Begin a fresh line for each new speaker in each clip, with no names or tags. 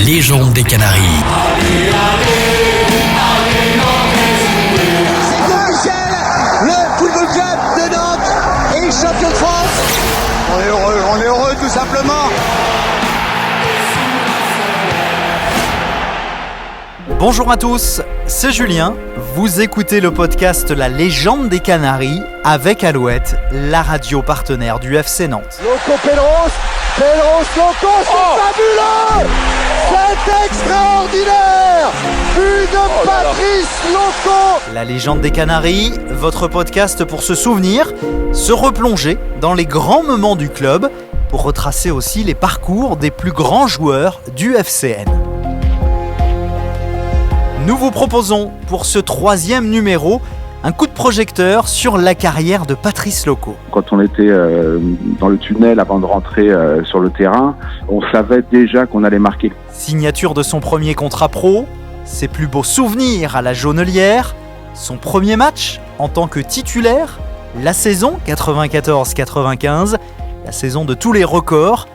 légende des Canaries.
Le Football Club de Nantes est champion de France. On est heureux tout simplement.
Bonjour à tous, c'est Julien. Vous écoutez le podcast La légende des Canaries avec Alouette, la radio partenaire du FC Nantes.
Loco Pedros, Loco, c'est fabuleux. C'est extraordinaire. But de Patrice Loco.
La légende des Canaries, votre podcast pour se souvenir, se replonger dans les grands moments du club, pour retracer aussi les parcours des plus grands joueurs du FCN. Nous vous proposons pour ce 3e numéro un coup de projecteur sur la carrière de Patrice Loco.
Quand on était dans le tunnel avant de rentrer sur le terrain, on savait déjà qu'on allait marquer.
Signature de son premier contrat pro, ses plus beaux souvenirs à la Jaunelière, son premier match en tant que titulaire, la saison 94-95, la saison de tous les records,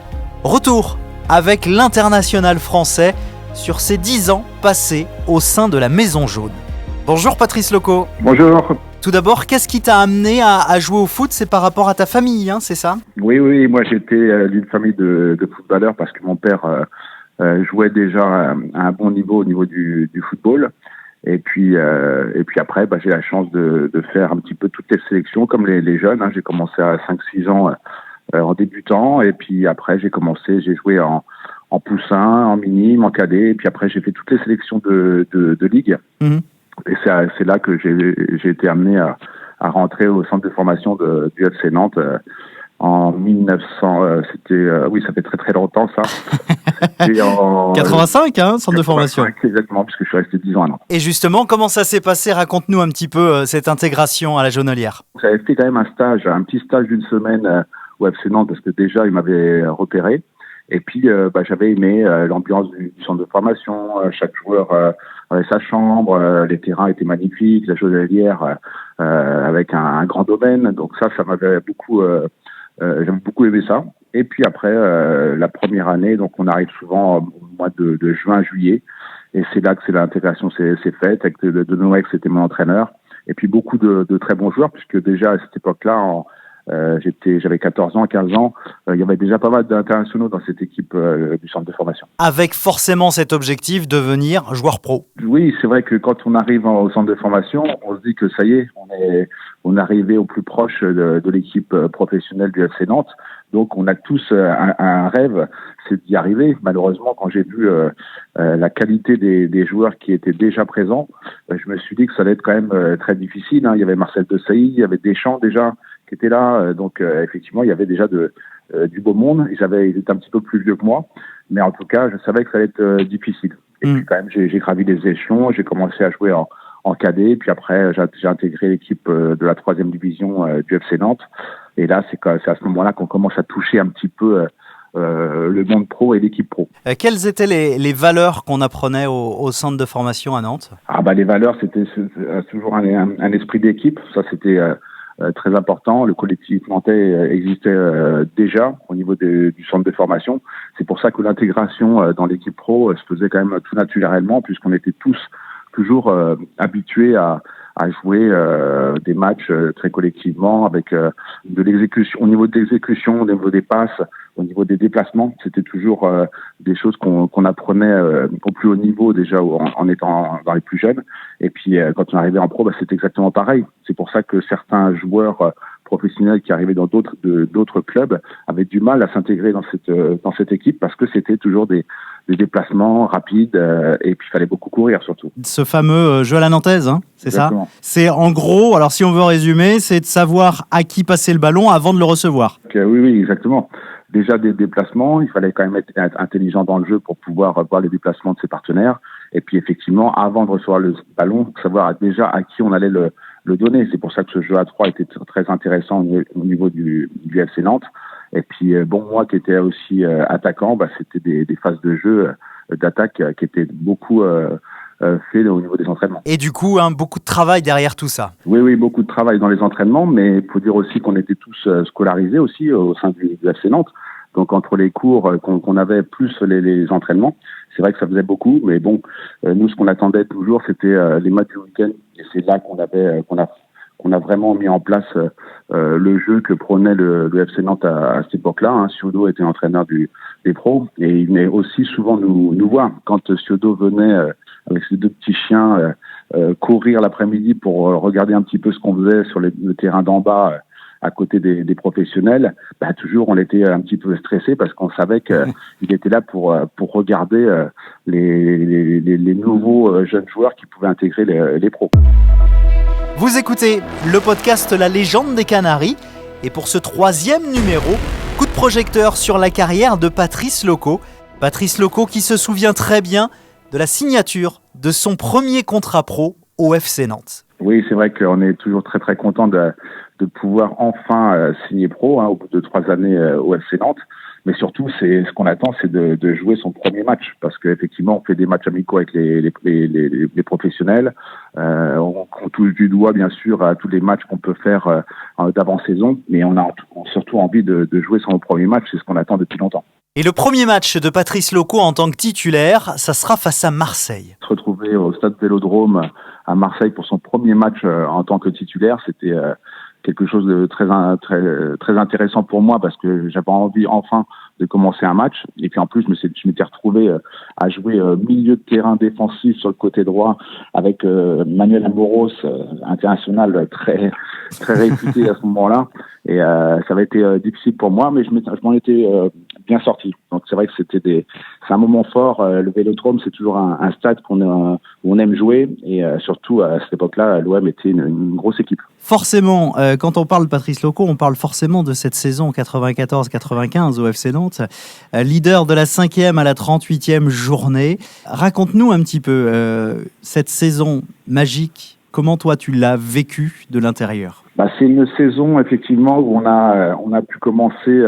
retour avec l'international français sur ses 10 ans passés au sein de la Maison Jaune. Bonjour Patrice Loco.
Bonjour.
Tout d'abord, qu'est-ce qui t'a amené à jouer au foot ? C'est par rapport à ta famille, hein, c'est ça ?
Oui, moi j'étais d'une famille de footballeurs parce que mon père jouait déjà à un bon niveau au niveau du football. Et puis après, j'ai la chance de faire un petit peu toutes les sélections comme les jeunes. J'ai commencé à 5-6 ans en débutant, et puis après j'ai joué en poussin, en minime, en cadet, et puis après j'ai fait toutes les sélections de ligue. Mmh. Et c'est là que j'ai été amené à rentrer au centre de formation du FC Nantes en 1900. Ça fait très très longtemps ça.
C'était en 85, centre de formation.
Exactement, puisque je suis resté 10 ans à Nantes.
Et justement, comment ça s'est passé ? Raconte-nous un petit peu cette intégration à la Jaunelière.
J'avais fait quand même un petit stage d'une semaine au FC Nantes, parce que déjà il m'avait repéré. Et puis, j'avais aimé l'ambiance du centre de formation. Chaque joueur avait sa chambre. Les terrains étaient magnifiques. La Jaunelière avec un grand domaine. Donc ça m'avait beaucoup... j'avais beaucoup aimé ça. Et puis après, la première année, donc on arrive souvent au mois de juin, juillet. Et c'est là que l'intégration s'est faite. Avec de Noël, c'était mon entraîneur. Et puis beaucoup de très bons joueurs, puisque déjà à cette époque-là... j'avais 14 ans, 15 ans. Il y avait déjà pas mal d'internationaux dans cette équipe du centre de formation.
Avec forcément cet objectif de devenir joueur pro.
Oui, c'est vrai que quand on arrive au centre de formation, on se dit que ça y est, on est arrivé au plus proche de l'équipe professionnelle du FC Nantes. Donc on a tous un rêve, c'est d'y arriver. Malheureusement, quand j'ai vu la qualité des joueurs qui étaient déjà présents, je me suis dit que ça allait être quand même très difficile. Il y avait Marcel Desailly, il y avait Deschamps déjà qui était là, donc effectivement il y avait déjà du beau monde. Ils étaient un petit peu plus vieux que moi, mais en tout cas je savais que ça allait être difficile. Et puis quand même j'ai gravi les échelons, j'ai commencé à jouer en cadet, puis après j'ai intégré l'équipe de la 3e division du FC Nantes, et là c'est à ce moment-là qu'on commence à toucher un petit peu le monde pro et l'équipe pro.
Quelles étaient les valeurs qu'on apprenait au centre de formation à Nantes ?
Les valeurs, c'était toujours un esprit d'équipe, ça c'était très important. Le collectif nantais existait déjà au niveau du centre de formation. C'est pour ça que l'intégration dans l'équipe pro se faisait quand même tout naturellement, puisqu'on était tous toujours habitués à jouer des matchs très collectivement, avec de l'exécution, au niveau de l'exécution, au niveau des passes, au niveau des déplacements. C'était toujours des choses qu'on apprenait au plus haut niveau déjà en étant dans les plus jeunes. Et puis quand on arrivait en pro, c'est exactement pareil. C'est pour ça que certains joueurs professionnels qui arrivaient dans d'autres clubs avaient du mal à s'intégrer dans cette équipe, parce que c'était toujours des déplacements rapides et puis il fallait beaucoup courir surtout.
Ce fameux jeu à la nantaise, c'est
exactement.
Ça ? C'est en gros, alors si on veut résumer, c'est de savoir à qui passer le ballon avant de le recevoir.
Oui, exactement. Déjà des déplacements, il fallait quand même être intelligent dans le jeu pour pouvoir voir les déplacements de ses partenaires. Et puis effectivement, avant de recevoir le ballon, savoir déjà à qui on allait le donner. C'est pour ça que ce jeu à 3 était très intéressant au niveau du FC Nantes. Et puis moi qui étais aussi attaquant, c'était des phases de jeu d'attaque qui étaient beaucoup fait au niveau des entraînements.
Et du coup, beaucoup de travail derrière tout ça.
Oui, beaucoup de travail dans les entraînements, mais il faut dire aussi qu'on était tous scolarisés aussi au sein du FC Nantes. Donc entre les cours qu'on avait plus les entraînements, c'est vrai que ça faisait beaucoup, mais bon, nous ce qu'on attendait toujours, c'était les matchs du week-end, et c'est là qu'on a vraiment mis en place le jeu que prônait le FC Nantes à cette époque-là. Ciodo était entraîneur des pros, et il venait aussi souvent nous voir. Quand Ciodo venait avec ses 2 petits chiens courir l'après-midi pour regarder un petit peu ce qu'on faisait sur le terrain d'en bas à côté des professionnels, toujours on était un petit peu stressé parce qu'on savait qu'il était là pour regarder les nouveaux jeunes joueurs qui pouvaient intégrer les pros.
Vous écoutez le podcast La Légende des Canaries, et pour ce 3e numéro, coup de projecteur sur la carrière de Patrice Loco. Patrice Loco qui se souvient très bien de la signature de son premier contrat pro au FC Nantes.
Oui, c'est vrai qu'on est toujours très très content de pouvoir enfin signer pro au bout de 3 années au FC Nantes. Mais surtout, ce qu'on attend, c'est de jouer son premier match, parce qu'effectivement, on fait des matchs amicaux avec les professionnels. On touche du doigt, bien sûr, à tous les matchs qu'on peut faire d'avant-saison, mais on a surtout envie de jouer son premier match. C'est ce qu'on attend depuis longtemps.
Et le premier match de Patrice Loco en tant que titulaire, ça sera face à Marseille.
Se retrouver au stade Vélodrome à Marseille pour son premier match en tant que titulaire, c'était quelque chose de très intéressant pour moi, parce que j'avais envie enfin de commencer un match. Et puis en plus, je m'étais retrouvé à jouer milieu de terrain défensif sur le côté droit avec Manuel Amoros, international très réputé à ce moment-là. Et ça avait été difficile pour moi, mais je m'en étais bien sorti. Donc c'est vrai que c'est un moment fort. Le Vélodrome, c'est toujours un stade où on aime jouer, et surtout à cette époque-là, l'OM était une grosse équipe.
Forcément, quand on parle de Patrice Loco, on parle forcément de cette saison 94-95 au FC Nantes, leader de la 5e à la 38e journée. Raconte-nous un petit peu cette saison magique. Comment toi tu l'as vécue de l'intérieur?
C'est une saison effectivement où on a pu commencer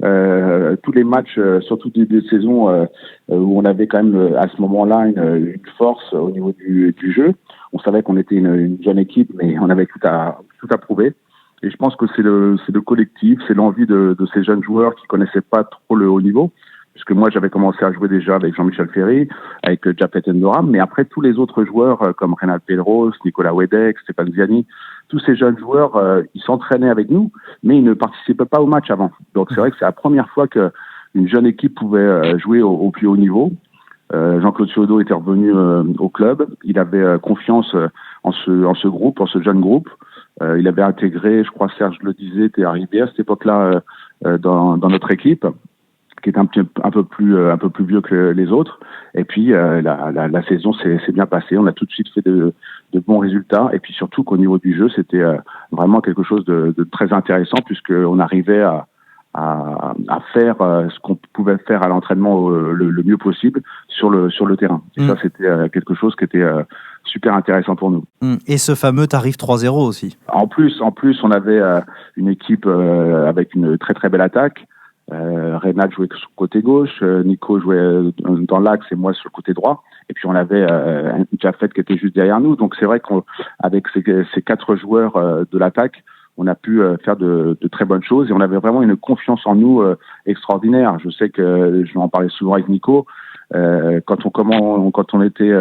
tous les matchs, surtout des saisons où on avait quand même à ce moment-là une force au niveau du jeu. On savait qu'on était une jeune équipe, mais on avait tout à prouver. Et je pense que c'est le collectif, c'est l'envie de ces jeunes joueurs qui connaissaient pas trop le haut niveau. Puisque moi, j'avais commencé à jouer déjà avec Jean-Michel Ferry, avec Japet Endoram, mais après, tous les autres joueurs, comme Reynald Pedros, Nicolas Wedek, Stéphane Ziani, tous ces jeunes joueurs, ils s'entraînaient avec nous, mais ils ne participaient pas au match avant. Donc, c'est vrai que c'est la première fois qu'une jeune équipe pouvait jouer au plus haut niveau. Jean-Claude Ciodo était revenu au club. Il avait confiance en ce groupe, en ce jeune groupe. Il avait intégré, je crois, Serge le disait, était arrivé à cette époque-là dans notre équipe, qui est un peu plus vieux que les autres. Et puis la saison s'est bien passée. On a tout de suite fait de bons résultats. Et puis surtout qu'au niveau du jeu, c'était vraiment quelque chose de très intéressant, puisqu'on arrivait à faire ce qu'on pouvait faire à l'entraînement le mieux possible sur le terrain. Et ça, c'était quelque chose qui était super intéressant pour nous.
Et ce fameux tarif 3-0 aussi.
En plus, on avait une équipe avec une très très belle attaque. Reynald jouait sur le côté gauche, Nico jouait dans l'axe et moi sur le côté droit. Et puis on avait Jafet qui était juste derrière nous. Donc c'est vrai qu'avec ces 4 joueurs de l'attaque, on a pu faire de très bonnes choses, et on avait vraiment une confiance en nous extraordinaire. Je sais que je vais en parler souvent avec Nico. Quand on était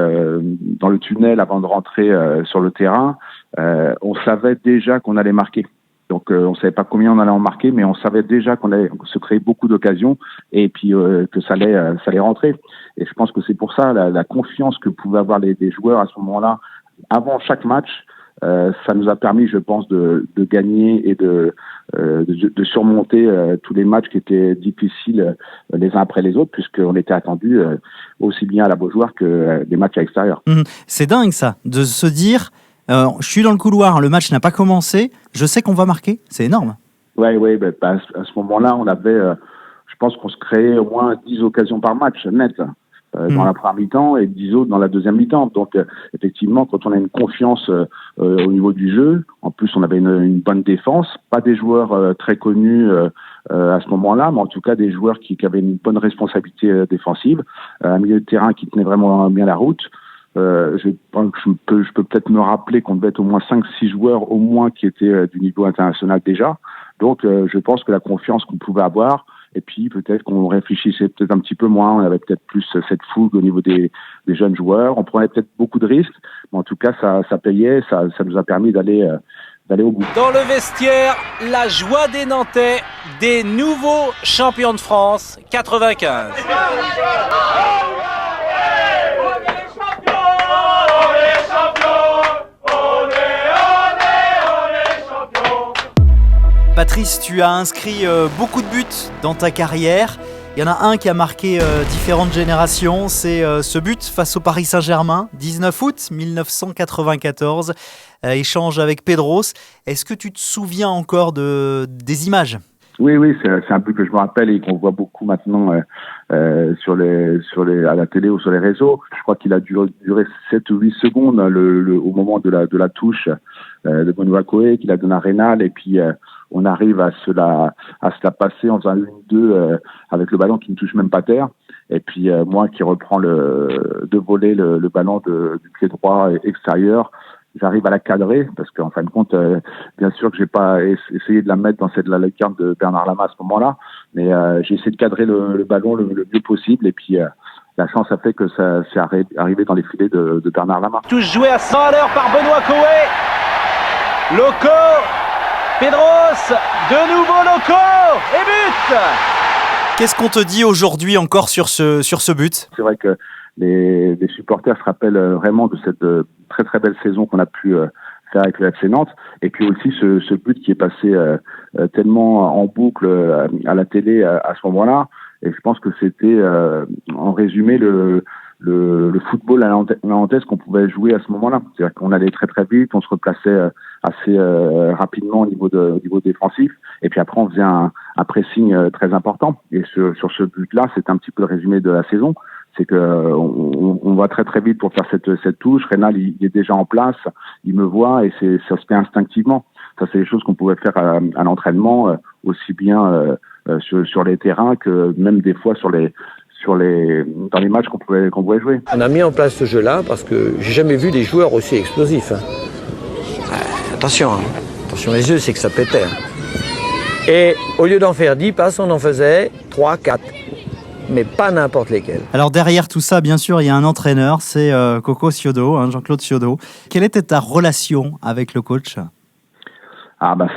dans le tunnel avant de rentrer sur le terrain, on savait déjà qu'on allait marquer. Donc on savait pas combien on allait en marquer, mais on savait déjà qu'on allait se créer beaucoup d'occasions, et puis que ça allait rentrer. Et je pense que c'est pour ça la confiance que pouvaient avoir les joueurs à ce moment-là avant chaque match. Ça nous a permis, je pense, de gagner et de surmonter tous les matchs qui étaient difficiles les uns après les autres, puisqu'on était attendus aussi bien à la Beaujoire que des matchs à l'extérieur.
C'est dingue ça, de se dire je suis dans le couloir, le match n'a pas commencé, je sais qu'on va marquer, c'est énorme.
Oui, à ce moment-là, on avait, je pense qu'on se créait au moins 10 occasions par match, net. Dans la première mi-temps et 10 autres dans la deuxième mi-temps. Donc, effectivement, quand on a une confiance au niveau du jeu, en plus, on avait une bonne défense, pas des joueurs très connus à ce moment-là, mais en tout cas des joueurs qui avaient une bonne responsabilité défensive, un milieu de terrain qui tenait vraiment bien la route. Je peux peut-être me rappeler qu'on devait être au moins 5-6 joueurs au moins qui étaient du niveau international déjà. Donc, je pense que la confiance qu'on pouvait avoir, Et puis peut-être qu'on réfléchissait peut-être un petit peu moins, on avait peut-être plus cette fougue au niveau des jeunes joueurs, on prenait peut-être beaucoup de risques, mais en tout cas ça payait, ça nous a permis d'aller au bout.
Dans le vestiaire, la joie des Nantais, des nouveaux champions de France 95.
Patrice, tu as inscrit beaucoup de buts dans ta carrière. Il y en a un qui a marqué différentes générations, c'est ce but face au Paris Saint-Germain, 19 août 1994, échange avec Pedros. Est-ce que tu te souviens encore des images ?
Oui, c'est un but que je me rappelle et qu'on voit beaucoup maintenant à la télé ou sur les réseaux. Je crois qu'il a duré 7 ou 8 secondes au moment de la touche de Benoît Coé, qu'il a donné à Reynal, et puis on arrive à se la passer en faisant 1-2 avec le ballon qui ne touche même pas terre. Et puis moi qui reprends de voler le ballon du pied droit extérieur, j'arrive à la cadrer parce qu'en fin de compte, bien sûr que j'ai pas essayé de la mettre dans la lucarne de Bernard Lama à ce moment-là, mais j'ai essayé de cadrer le ballon le mieux possible, et puis la chance a fait que ça s'est arrivé dans les filets de Bernard Lama.
Touche jouée à 100 à l'heure par Benoît Coé. Loco, Pedros, de nouveau Loco, et but.
Qu'est-ce qu'on te dit aujourd'hui encore sur ce but ?
C'est vrai que les supporters se rappellent vraiment de cette très très belle saison qu'on a pu faire avec le FC Nantes, et puis aussi ce but qui est passé tellement en boucle à la télé à ce moment-là, et je pense que c'était en résumé le football à nantaise qu'on pouvait jouer à ce moment-là. C'est-à-dire qu'on allait très très vite, on se replaçait assez rapidement au niveau défensif, et puis après on faisait un pressing très important. Et sur ce but-là, c'est un petit peu le résumé de la saison. C'est que on va très très vite pour faire cette touche. Reynal, il est déjà en place, il me voit, et ça se fait instinctivement. Ça, c'est des choses qu'on pouvait faire à l'entraînement, aussi bien sur les terrains que même des fois dans les matchs qu'on pouvait jouer.
On a mis en place ce jeu-là parce que j'ai jamais vu des joueurs aussi explosifs. Attention les yeux, c'est que ça pétait. Et au lieu d'en faire 10 passes, on en faisait 3, 4. Mais pas n'importe lesquels.
Alors derrière tout ça, bien sûr, il y a un entraîneur, c'est Coco Ciodo, Jean-Claude Ciodo. Quelle était ta relation avec le coach ?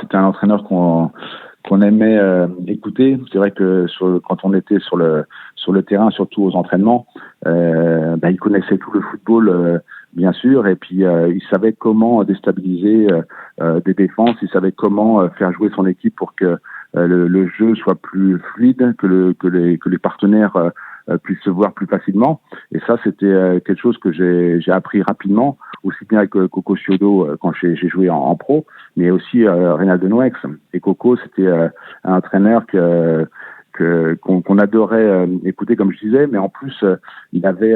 C'était un entraîneur qu'on aimait écouter. C'est vrai que quand on était sur le terrain, surtout aux entraînements, il connaissait tout le football, bien sûr, et puis il savait comment déstabiliser des défenses, il savait comment faire jouer son équipe pour que le jeu soit plus fluide, que les partenaires puissent se voir plus facilement. Et ça, c'était quelque chose que j'ai appris rapidement, aussi bien avec Coco Ciodo quand j'ai joué en pro, mais aussi Reynald Noëx. Et Coco, c'était un entraîneur qu'on adorait écouter, comme je disais, mais en plus, il avait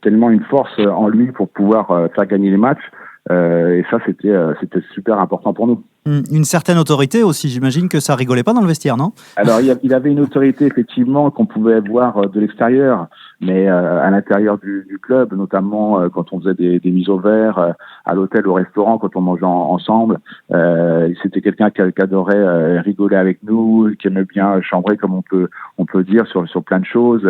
tellement une force en lui pour pouvoir faire gagner les matchs. Et ça, c'était super important pour nous.
Une certaine autorité aussi, j'imagine que ça rigolait pas dans le vestiaire, non ?
Alors, il avait une autorité, effectivement, qu'on pouvait voir de l'extérieur, mais à l'intérieur du club, notamment quand on faisait des mises au vert, à l'hôtel, au restaurant, quand on mangeait ensemble. C'était quelqu'un qui adorait rigoler avec nous, qui aimait bien chambrer, comme on peut dire, sur plein de choses.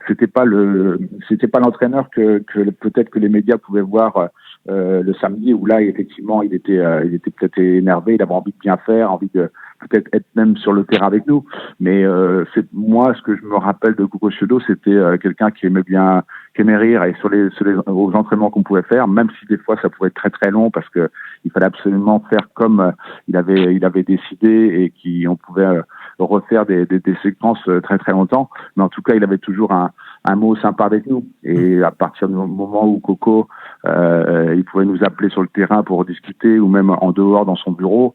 C'était pas l'entraîneur que peut-être que les médias pouvaient voir le samedi, où là, effectivement, il était peut-être énervé, il avait envie de bien faire, envie de peut-être être même sur le terrain avec nous. Mais c'est moi, ce que je me rappelle de Coco Ciodo, c'était quelqu'un qui aimait rire, et aux entraînements qu'on pouvait faire, même si des fois ça pouvait être très très long parce que il fallait absolument faire comme il avait décidé, et on pouvait refaire des séquences très très longtemps. Mais en tout cas, il avait toujours un mot sympa avec nous. Et à partir du moment où Coco, il pouvait nous appeler sur le terrain pour discuter, ou même en dehors dans son bureau,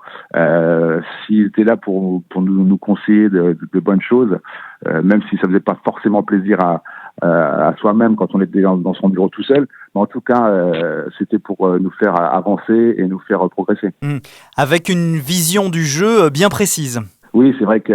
s'il était là pour nous conseiller de bonnes choses, même si ça faisait pas forcément plaisir à soi-même quand on était dans son bureau tout seul, mais en tout cas c'était pour nous faire avancer et nous faire progresser.
Avec une vision du jeu bien précise.
Oui, c'est vrai que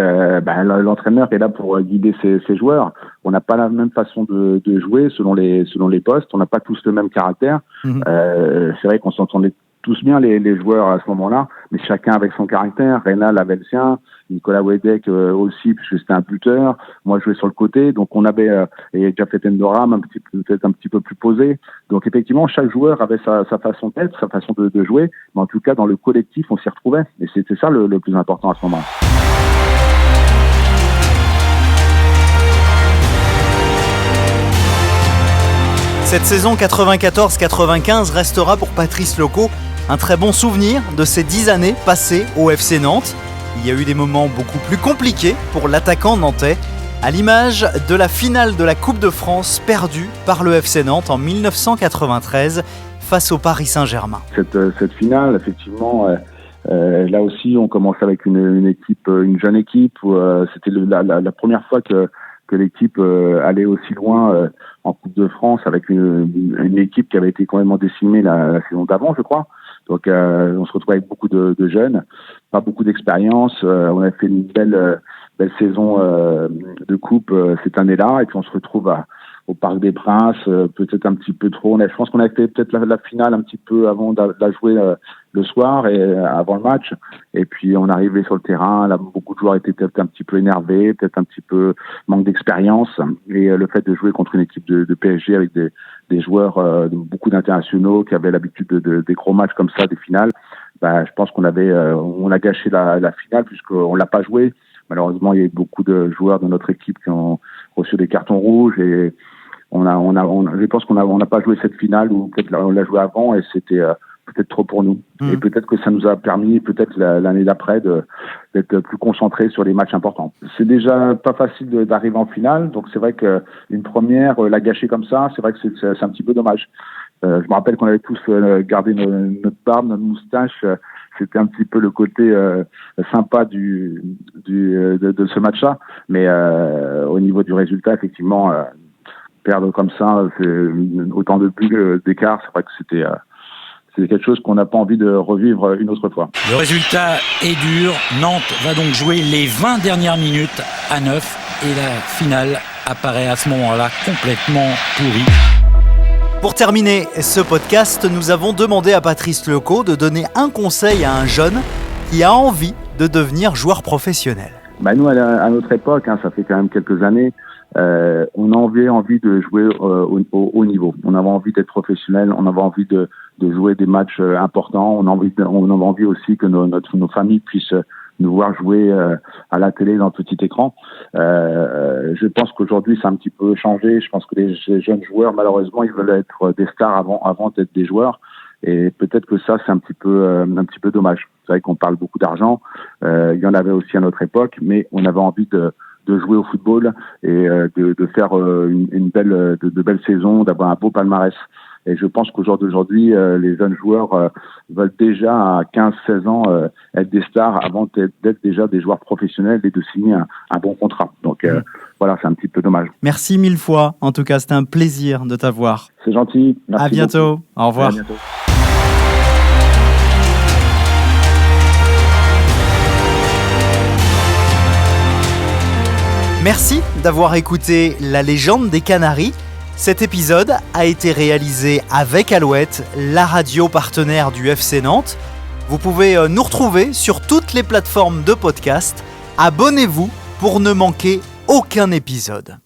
l'entraîneur est là pour guider ses joueurs. On n'a pas la même façon de jouer selon les postes. On n'a pas tous le même caractère. C'est vrai qu'on s'entendait tous bien les joueurs à ce moment-là, mais chacun avec son caractère. Reynal avait le sien, Nicolas Wedek aussi, puisque c'était un buteur. Moi, je jouais sur le côté, donc on avait et Jafet Endoram peut-être un petit peu plus posé. Donc effectivement, chaque joueur avait sa façon d'être, sa façon de jouer, mais en tout cas dans le collectif, on s'y retrouvait, et c'était ça le plus important à ce moment-là.
Cette saison 94-95 restera pour Patrice Loco un très bon souvenir de ces 10 années passées au FC Nantes. Il y a eu des moments beaucoup plus compliqués pour l'attaquant nantais, à l'image de la finale de la Coupe de France perdue par le FC Nantes en 1993 face au Paris Saint-Germain.
Cette finale, effectivement, là aussi, on commence avec une jeune équipe. C'était la première fois que l'équipe allait aussi loin en Coupe de France, avec une équipe qui avait été complètement décimée la saison d'avant, je crois. Donc on se retrouve avec beaucoup de jeunes, pas beaucoup d'expérience. On a fait une belle saison de coupe cette année-là, et puis on se retrouve au Parc des Princes, peut-être un petit peu trop. Je pense qu'on a fait peut-être la finale un petit peu avant de la jouer le soir et avant le match. Et puis on arrivait sur le terrain, là beaucoup de joueurs étaient peut-être un petit peu énervés, peut-être un petit peu manque d'expérience. Et le fait de jouer contre une équipe de PSG avec des joueurs, beaucoup d'internationaux qui avaient l'habitude des gros matchs comme ça, des finales, je pense qu'on a gâché la finale puisqu'on l'a pas joué. Malheureusement, il y a eu beaucoup de joueurs de notre équipe qui ont reçu des cartons rouges, et je pense qu'on n'a pas joué cette finale, ou peut-être on l'a joué avant et c'était peut-être trop pour nous. Et peut-être que ça nous a permis, peut-être l'année d'après, d'être plus concentrés sur les matchs importants. C'est déjà pas facile d'arriver en finale, donc c'est vrai qu'une première, la gâcher comme ça, c'est vrai que c'est un petit peu dommage. Je me rappelle qu'on avait tous gardé notre barbe, notre moustache. C'était un petit peu le côté sympa de ce match-là. Mais au niveau du résultat, effectivement, perdre comme ça, c'est autant de buts d'écart, c'est vrai que c'est quelque chose qu'on n'a pas envie de revivre une autre fois.
Le résultat est dur. Nantes va donc jouer les 20 dernières minutes à 9, et la finale apparaît à ce moment-là complètement pourrie.
Pour terminer ce podcast, nous avons demandé à Patrice Loco de donner un conseil à un jeune qui a envie de devenir joueur professionnel.
Nous, à notre époque, ça fait quand même quelques années, on avait envie de jouer au haut niveau. On avait envie d'être professionnel, on avait envie de jouer des matchs importants. On avait envie aussi que nos familles puissent nous voir jouer à la télé dans le petit écran. Je pense qu'aujourd'hui, c'est un petit peu changé. Je pense que les jeunes joueurs, malheureusement, ils veulent être des stars avant d'être des joueurs. Et peut-être que ça, c'est un petit peu dommage. C'est vrai qu'on parle beaucoup d'argent. Il y en avait aussi à notre époque, mais on avait envie de jouer au football et de faire une belle saison, d'avoir un beau palmarès. Et je pense qu'au jour d'aujourd'hui, les jeunes joueurs veulent déjà à 15-16 ans être des stars avant d'être déjà des joueurs professionnels et de signer un bon contrat. Donc voilà, c'est un petit peu dommage.
Merci 1000 fois. En tout cas, c'était un plaisir de t'avoir.
C'est gentil. Merci.
À bientôt.
Beaucoup.
Au revoir.
À bientôt.
Merci d'avoir écouté La Légende des Canaries. Cet épisode a été réalisé avec Alouette, la radio partenaire du FC Nantes. Vous pouvez nous retrouver sur toutes les plateformes de podcast. Abonnez-vous pour ne manquer aucun épisode.